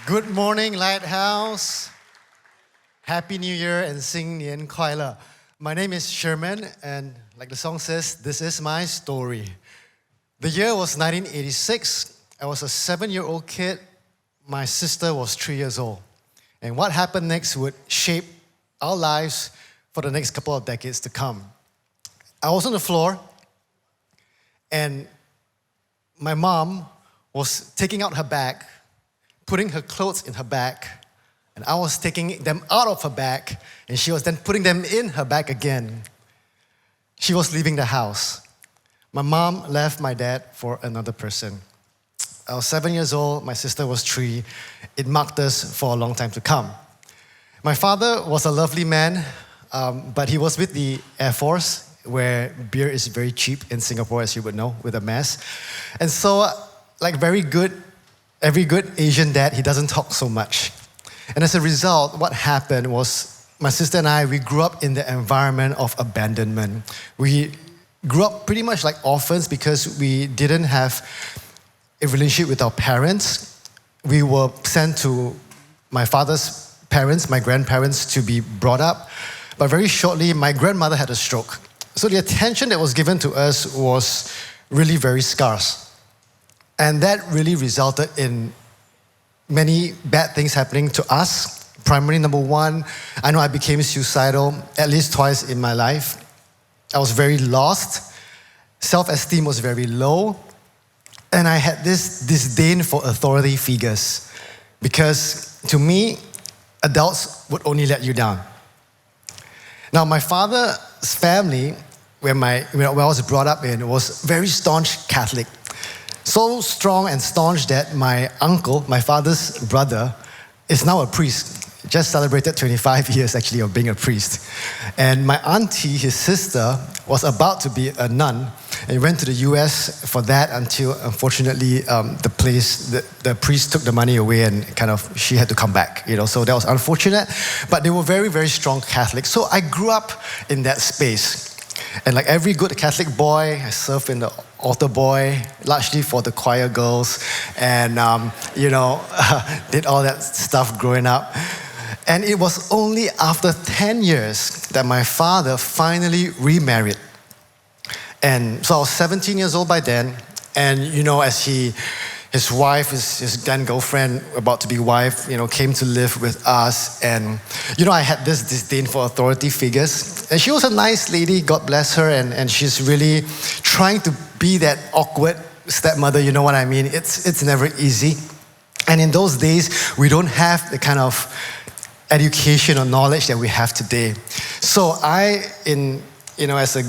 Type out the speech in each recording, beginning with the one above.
Good morning, Lighthouse. Happy New Year and 新年快乐. My name is Sherman, and like the song says, this is my story. The year was 1986. I was a 7-year-old kid. My sister was 3 years old. And what happened next would shape our lives for the next couple of decades to come. I was on the floor, and my mom was taking out her bag, putting her clothes in her bag, and I was taking them out of her bag, and she was then putting them in her bag again. She was leaving the house. My mom left my dad for another person. I was 7 years old, my sister was 3. It marked us for a long time to come. My father was a lovely man, but he was with the Air Force, where beer is very cheap in Singapore, as you would know, with a mess. And so, like every good Asian dad, he doesn't talk so much. And as a result, what happened was my sister and I, we grew up in the environment of abandonment. We grew up pretty much like orphans because we didn't have a relationship with our parents. We were sent to my father's parents, my grandparents, to be brought up. But very shortly, my grandmother had a stroke. So the attention that was given to us was really very scarce. And that really resulted in many bad things happening to us. Primarily, number one, I know I became suicidal at least twice in my life. I was very lost. Self-esteem was very low. And I had this disdain for authority figures because to me, adults would only let you down. Now, my father's family, where I was brought up in, was very staunch Catholic. So strong and staunch that my uncle, my father's brother, is now a priest. Just celebrated 25 years actually of being a priest. And my auntie, his sister, was about to be a nun and went to the US for that until unfortunately the priest took the money away and she had to come back. So that was unfortunate, but they were very, very strong Catholics. So I grew up in that space. And like every good Catholic boy, I served in the altar boy, largely for the choir girls, and did all that stuff growing up. And it was only after 10 years that my father finally remarried. And so I was 17 years old by then, and as his wife, his then girlfriend, about to be wife, came to live with us. And, I had this disdain for authority figures. And she was a nice lady, God bless her, and she's really trying to be that awkward stepmother, you know what I mean? It's never easy. And in those days, we don't have the kind of education or knowledge that we have today. So I, as a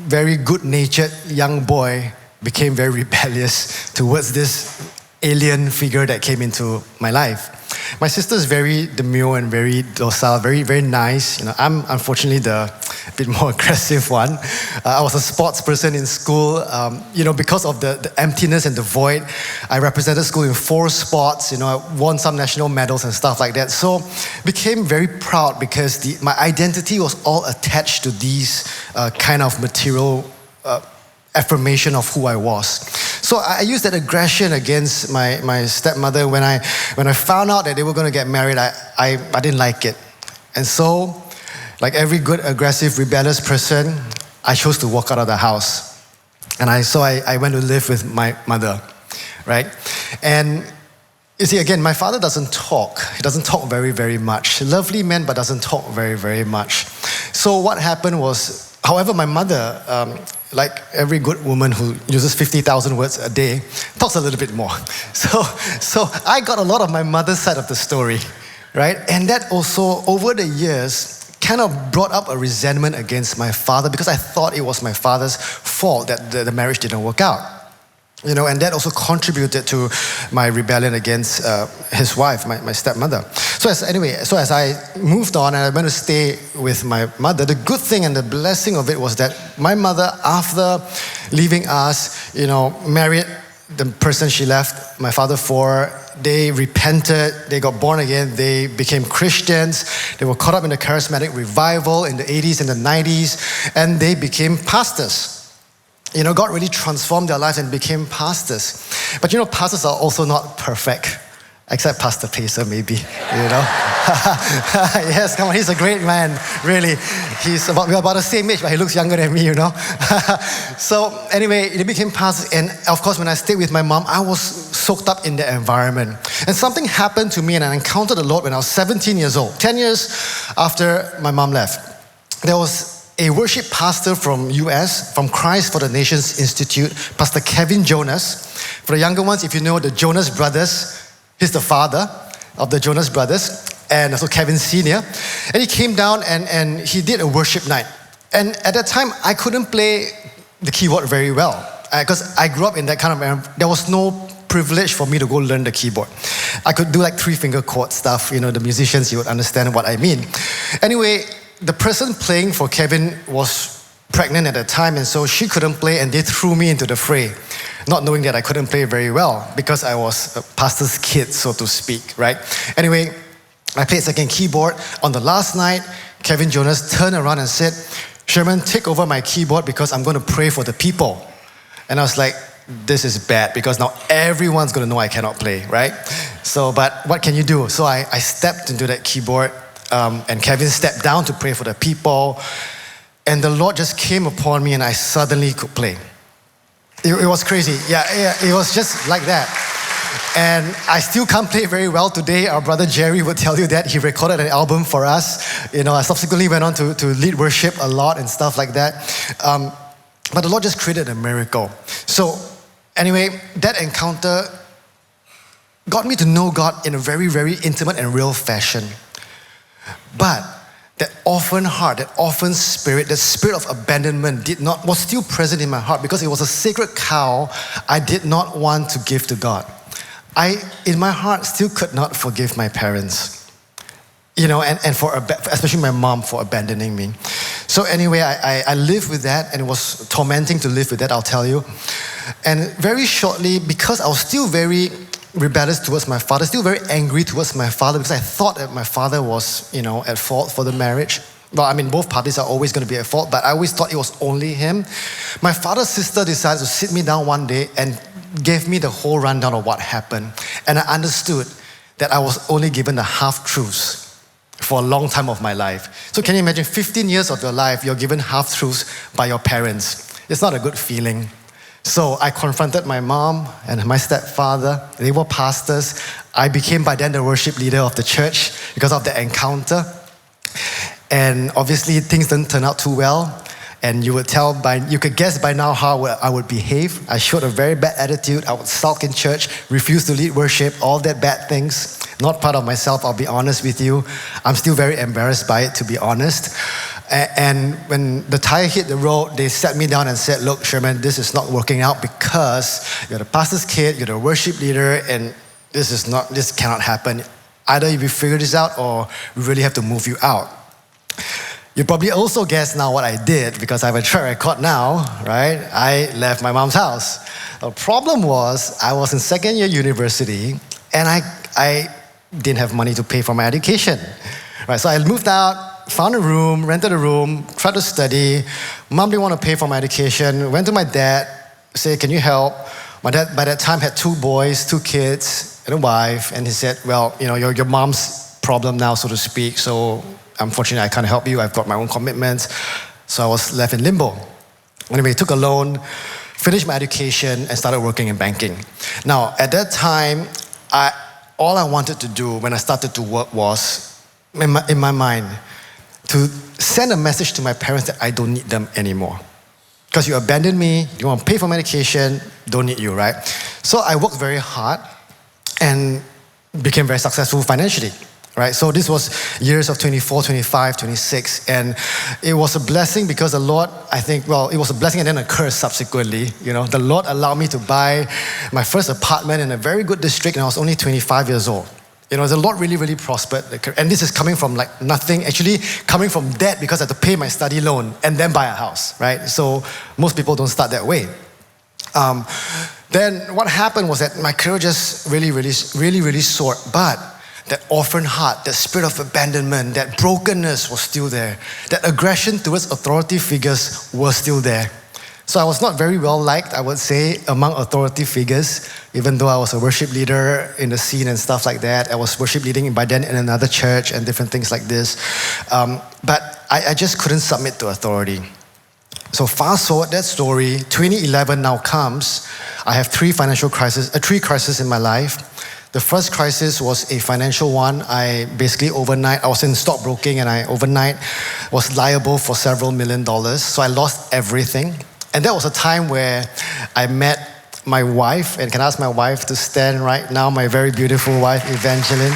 very good-natured young boy, became very rebellious towards this alien figure that came into my life. My sister is very demure and very docile, very, very nice. I'm unfortunately the bit more aggressive one. I was a sports person in school. Because of the emptiness and the void, I represented school in 4 sports. I won some national medals and stuff like that. So became very proud because my identity was all attached to these kind of material affirmation of who I was. So I used that aggression against my stepmother. When I found out that they were going to get married, I didn't like it. And so, like every good, aggressive, rebellious person, I chose to walk out of the house. And I went to live with my mother, right? And you see, again, my father doesn't talk. He doesn't talk very, very much. Lovely man, but doesn't talk very, very much. So what happened was, however, my mother, like every good woman who uses 50,000 words a day, talks a little bit more. So I got a lot of my mother's side of the story, right? And that also, over the years, kind of brought up a resentment against my father because I thought it was my father's fault that the marriage didn't work out. And that also contributed to my rebellion against his wife, my stepmother. So as I moved on and I went to stay with my mother, the good thing and the blessing of it was that my mother, after leaving us, married the person she left my father for. They repented, they got born again, they became Christians, they were caught up in the charismatic revival in the 80s and the 90s, and they became pastors. God really transformed their lives and became pastors. But pastors are also not perfect. Except Pastor Pacer, maybe, you know. Yes, come on, he's a great man, really. We're about the same age, but he looks younger than me, you know. So anyway, he became pastor, and of course, when I stayed with my mom, I was soaked up in the environment. And something happened to me, and I encountered the Lord when I was 17 years old, 10 years after my mom left. There was a worship pastor from US, from Christ for the Nations Institute, Pastor Kevin Jonas. For the younger ones, if you know the Jonas Brothers, he's the father of the Jonas Brothers, and also Kevin Sr. And he came down and he did a worship night. And at that time, I couldn't play the keyboard very well, because I grew up in that kind of, there was no privilege for me to go learn the keyboard. I could do like 3-finger chord stuff, you know, the musicians, you would understand what I mean. Anyway, the person playing for Kevin was pregnant at the time, and so she couldn't play, and they threw me into the fray, not knowing that I couldn't play very well because I was a pastor's kid, so to speak, right? Anyway, I played second keyboard. On the last night, Kevin Jonas turned around and said, Sherman, take over my keyboard because I'm going to pray for the people. And I was like, this is bad because now everyone's going to know I cannot play, right? So, but what can you do? So I stepped into that keyboard, and Kevin stepped down to pray for the people. And the Lord just came upon me and I suddenly could play. It was crazy. Yeah, it was just like that. And I still can't play very well today. Our brother Jerry would tell you that. He recorded an album for us. You know, I subsequently went on to lead worship a lot and stuff like that. But the Lord just created a miracle. So anyway, that encounter got me to know God in a very, very intimate and real fashion. But that orphan heart, that orphan spirit, that spirit of abandonment was still present in my heart because it was a sacred cow I did not want to give to God. I, in my heart, still could not forgive my parents, you know, and especially my mom for abandoning me. So anyway, I lived with that, and it was tormenting to live with that, I'll tell you. And very shortly, because I was still very rebellious towards my father, still very angry towards my father because I thought that my father was, you know, at fault for the marriage. Well, I mean, both parties are always going to be at fault, but I always thought it was only him. My father's sister decided to sit me down one day and gave me the whole rundown of what happened. And I understood that I was only given the half-truths for a long time of my life. So can you imagine 15 years of your life, you're given half-truths by your parents? It's not a good feeling. So I confronted my mom and my stepfather. They were pastors. I became by then the worship leader of the church because of the encounter. And obviously things didn't turn out too well. And you could guess by now how I would behave. I showed a very bad attitude. I would sulk in church, refuse to lead worship, all that bad things. Not proud of myself, I'll be honest with you. I'm still very embarrassed by it, to be honest. And when the tire hit the road, they sat me down and said, look, Sherman, this is not working out because you're the pastor's kid, you're the worship leader, and this cannot happen. Either you figure this out or we really have to move you out. You probably also guess now what I did because I have a track record now, right? I left my mom's house. The problem was I was in second year university and I didn't have money to pay for my education, right? So I moved out, found a room, rented a room, tried to study. Mom didn't want to pay for my education. Went to my dad, said, can you help? My dad by that time had 2 boys, 2 kids, and a wife. And he said, well, you know, your mom's problem now, so to speak. So unfortunately, I can't help you. I've got my own commitments. So I was left in limbo. Anyway, took a loan, finished my education, and started working in banking. Now, at that time, all I wanted to do when I started to work was, in my mind, to send a message to my parents that I don't need them anymore. Because you abandoned me, you want to pay for medication, don't need you, right? So I worked very hard and became very successful financially, right? So this was years of 24, 25, 26, and it was a blessing because the Lord, it was a blessing and then a curse subsequently. You know, the Lord allowed me to buy my first apartment in a very good district, and I was only 25 years old. You know, the Lord really, really prospered. And this is coming from like nothing, actually coming from debt because I had to pay my study loan and then buy a house, right? So most people don't start that way. Then what happened was that my career just really soared. But that orphan heart, that spirit of abandonment, that brokenness was still there. That aggression towards authority figures was still there. So I was not very well liked, I would say, among authority figures, even though I was a worship leader in the scene and stuff like that. I was worship leading by then in another church and different things like this. But I just couldn't submit to authority. So fast forward that story, 2011 now comes. I have three crises in my life. The first crisis was a financial one. I was in stockbroking and I overnight was liable for several $1 million. So I lost everything. And that was a time where I met my wife, and can I ask my wife to stand right now, my very beautiful wife, Evangeline.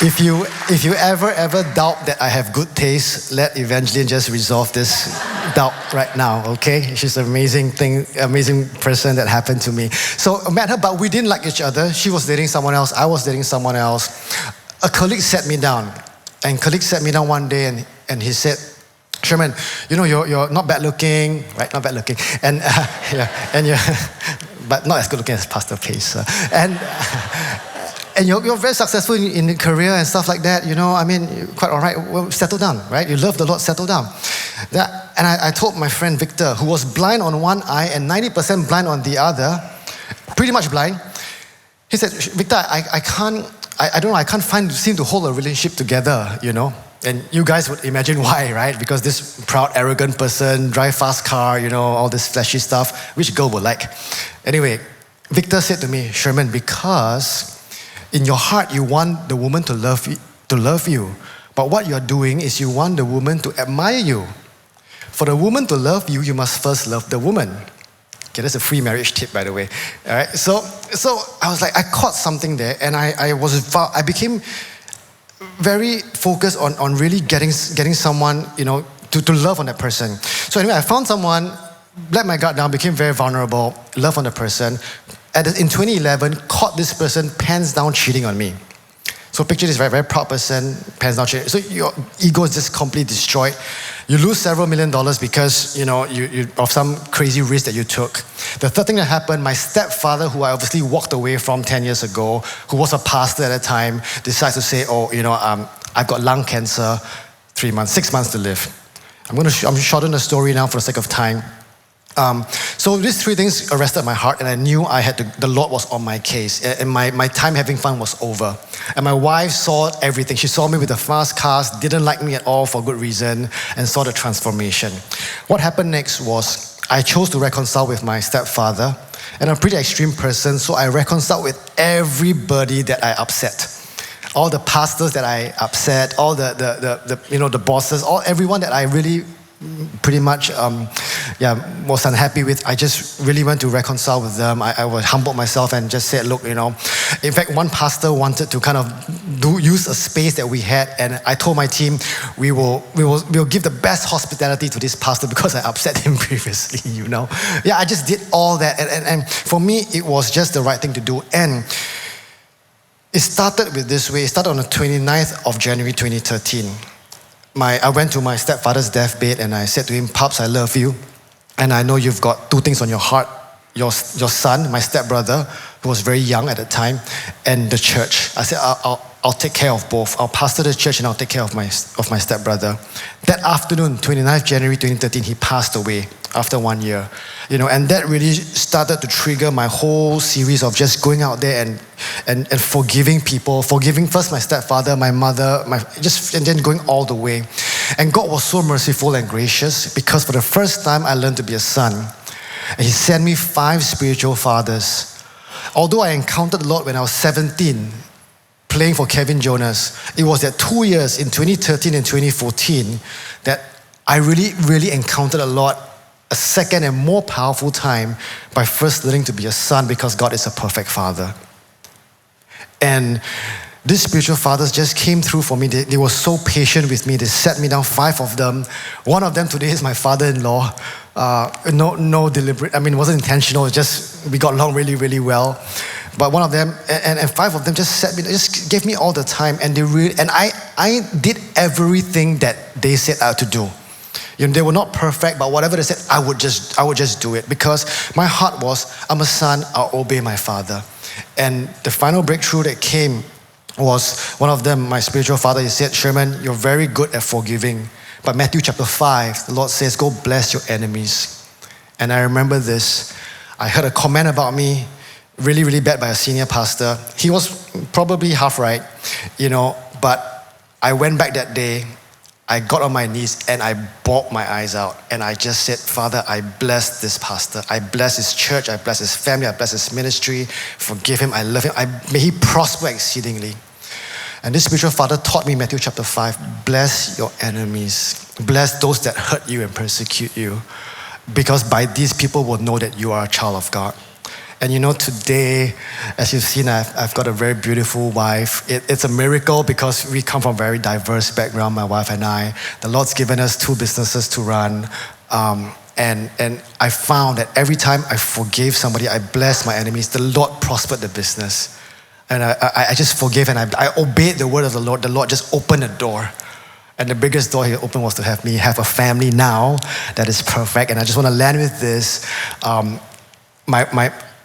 If you ever doubt that I have good taste, let Evangeline just resolve this doubt right now, okay? She's an amazing person that happened to me. So I met her, but we didn't like each other. She was dating someone else, I was dating someone else. A colleague sat me down one day and he said, Sherman, you're not bad looking, right? Not bad looking. And and you're, but not as good looking as Pastor Pace. And you're very successful in career and stuff like that, quite all right. Well, settle down, right? You love the Lord, settle down. And I told my friend Victor, who was blind on one eye and 90% blind on the other, pretty much blind. He said, Victor, I can't seem to hold a relationship together, And you guys would imagine why, right? Because this proud, arrogant person, drive fast car, all this flashy stuff, which girl would like? Anyway, Victor said to me, Sherman, because in your heart you want the woman to love you. But what you're doing is you want the woman to admire you. For the woman to love you, you must first love the woman. Okay, that's a free marriage tip, by the way. All right, so I was like, I caught something there, and I became very focused on really getting someone, to love on that person. So anyway, I found someone, let my guard down, became very vulnerable, love on the person. In 2011, caught this person pants down cheating on me. So picture this very, very proud person, pants down cheating. So your ego is just completely destroyed. You lose several $1 million because, you of some crazy risk that you took. The third thing that happened, my stepfather, who I obviously walked away from 10 years ago, who was a pastor at the time, decides to say, I've got lung cancer, 6 months to live. I'm shorten the story now for the sake of time. So these three things arrested my heart, and I knew the Lord was on my case, and my time having fun was over. And my wife saw everything. She saw me with the fast cars, didn't like me at all for good reason, and saw the transformation. What happened next was I chose to reconcile with my stepfather, and I'm a pretty extreme person, so I reconciled with everybody that I upset. All the pastors that I upset, all the bosses, everyone that I really pretty much was unhappy with. I just really went to reconcile with them. I would humble myself and just said, look, in fact, one pastor wanted to kind of use a space that we had, and I told my team we'll give the best hospitality to this pastor because I upset him previously. I just did all that, and for me it was just the right thing to do. And it started with this way. It started on the 29th of January 2013. I went to my stepfather's deathbed and I said to him, Pops, I love you. And I know you've got two things on your heart. Your son, my stepbrother, who was very young at the time, and the church. I said, I'll take care of both. I'll pastor the church and I'll take care of my stepbrother. That afternoon, 29th January 2013, he passed away after 1 year. And that really started to trigger my whole series of just going out there and forgiving people, forgiving first my stepfather, my mother, and then going all the way. And God was so merciful and gracious because for the first time I learned to be a son. And He sent me 5 spiritual fathers. Although I encountered the Lord when I was 17, playing for Kevin Jonas, it was that 2 years in 2013 and 2014 that I really, really encountered a lot, a second and more powerful time by first learning to be a son because God is a perfect father. And these spiritual fathers just came through for me. They were so patient with me. They sat me down, 5 of them. One of them today is my father-in-law. No deliberate, it wasn't intentional. It just, we got along really, really well. But one of them, and 5 of them just sat me, just gave me all the time. And I did everything that they said I had to do. They were not perfect, but whatever they said, I would just do it because my heart was, I'm a son, I'll obey my father. And the final breakthrough that came was one of them, my spiritual father, he said, Sherman, you're very good at forgiving, But Matthew chapter 5, the Lord says, go bless your enemies. And I remember this. I heard a comment about me, really, really bad by a senior pastor. He was probably half right, but I went back that day, I got on my knees and I bawled my eyes out. And I just said, Father, I bless this pastor. I bless his church. I bless his family. I bless his ministry. Forgive him. I love him. May he prosper exceedingly. And this spiritual father taught me Matthew chapter 5, bless your enemies. Bless those that hurt you and persecute you. Because by these people will know that you are a child of God. And today, as you've seen, I've got a very beautiful wife. It's a miracle because we come from a very diverse background, my wife and I. The Lord's given us 2 businesses to run. And I found that every time I forgave somebody, I blessed my enemies, the Lord prospered the business. And I just forgave and I obeyed the word of the Lord. The Lord just opened the door. And the biggest door He opened was to have me have a family now that is perfect. And I just want to land with this.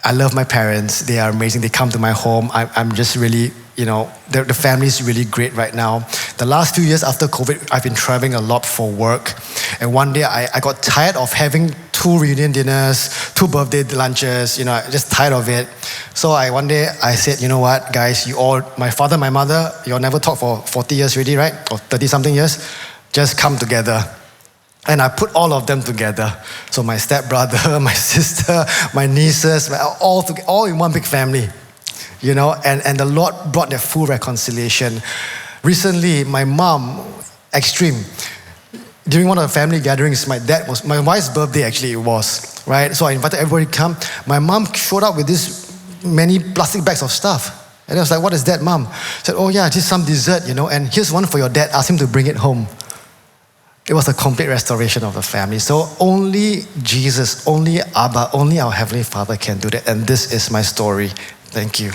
I love my parents. They are amazing. They come to my home. I'm just really, the family is really great right now. The last few years after COVID, I've been traveling a lot for work. And one day I got tired of having 2 reunion dinners, 2 birthday lunches, just tired of it. So one day I said, you know what, guys, you all, my father, my mother, you all never talked for 40 years already, right? Or 30 something years. Just come together. And I put all of them together. So my stepbrother, my sister, my nieces, all in one big family. And the Lord brought that full reconciliation. Recently, my mom, extreme, during one of the family gatherings, my wife's birthday actually it was, right? So I invited everybody to come. My mom showed up with this many plastic bags of stuff. And I was like, what is that, Mom? She said, oh yeah, just some dessert, and here's one for your dad. Ask him to bring it home. It was a complete restoration of the family. So only Jesus, only Abba, only our Heavenly Father can do that. And this is my story. Thank you.